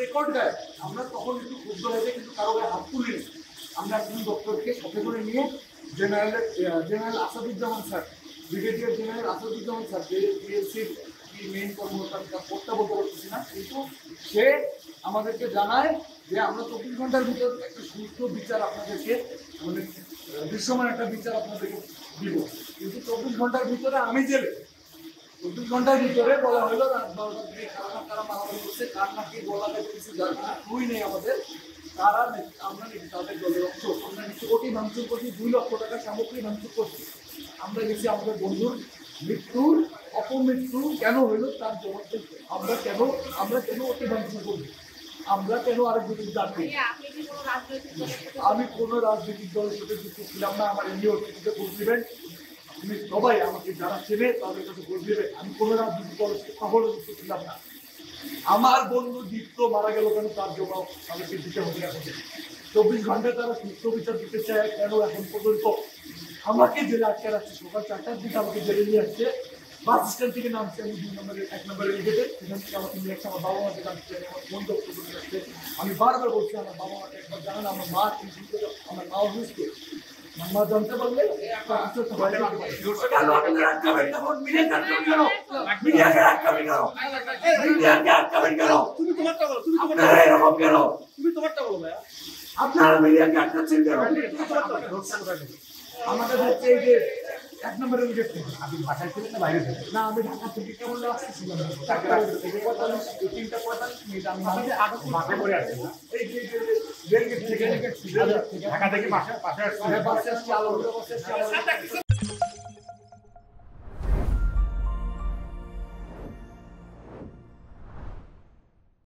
Record গায়ে আমরা তখন একটু ক্ষুব্ধ হয়ে যাই, কিন্তু কারো গায়ে হাত তুলি। আমরা একজন ডক্টরকে সাথে করে নিয়ে general Asaduzzaman sir, brigadier general Asaduzzaman sir, যে পিএলসির মেইন কর্মকর্তা, আমি তার পদটা বলতে পারতেছি না, কিন্তু সে আমাদেরকে জানায় যে আমরা 24 ঘন্টার ভিতর একটা সুস্থ বিচার আপনাদেরকে, মানে দৃশ্যমান একটা বিচার আপনাদেরকে দিব। কিন্তু 24 ঘন্টার ভিতরে আমি জেলে, 24 ঘন্টার ভিতরে বলা হলো রাত 12টার দিকে কারা মারামারি করছে, কার নাকি বলা কিছু যার কোনো ক্লুই নেই আমাদের, তারা আমরা নাকি তাদের দলের অংশ, আমরা নিচে কোটি ভাঙচুর করছি, 2 লক্ষ টাকা সামগ্রী ভাঙচুর করছি। আমরা গেছি আমাদের বন্ধুর মৃত্যুর অপমৃত্যু কেন হইল তার জবাব দিতে। আমরা কেন অতি ভাঙচুর করি, আমরা কেন আরেক বিরুদ্ধে ডাকি। আমি কোনো রাজনৈতিক দলের সাথে যুক্ত ছিলাম না, আমার এমনি অতিথিতে ভোট দিবেন, আপনি সবাই আমাকে যারা চেনে তাদের কাছে ভোট দিবেন। আমি কোনো রাজনৈতিক দলের সাথে কখনো যুক্ত ছিলাম না। আমার বন্ধু দীপ্ত মারা গেল কেন তার জবাব আমাকে দিতে হবে। এখন 24 ঘন্টায় তারা সুস্থ বিচার দিতে চায় কেন এখন পর্যন্ত আমাকে জেলে আটকে রাখছে। সকাল 4টার দিকে আমাকে জেলে নিয়ে আসছে, বাস স্ট্যান্ড থেকে নামছে, আমি 1 নম্বরের গেটে, সেখান থেকে আমাকে নিয়ে আসছে, আমার বাবা মাকে জানছে, আমার মন দপ্তর করে আসছে। আমি বারবার বলছি আমার বাবা মাকে একবার জানান, আমার মা কিন্তু আমার মা অসুস্থ, মা জানতে পারলে আপনারা মিডিয়াকে আটকাচ্ছেন কেন? আমাদের হচ্ছে এই যে 1 নম্বরের গেট থেকে। আপনি বাসায় ছিলেন না বাইরে ছিলেন? না, আমি ঢাকা থেকে কেবল আসতেছিলাম, 3:45 মিনিট আমি বাসে করে আসছিলাম। এই যে রেল গেট থেকে ঢাকা থেকে বাসে আসছি, আলো বাসে আসছি।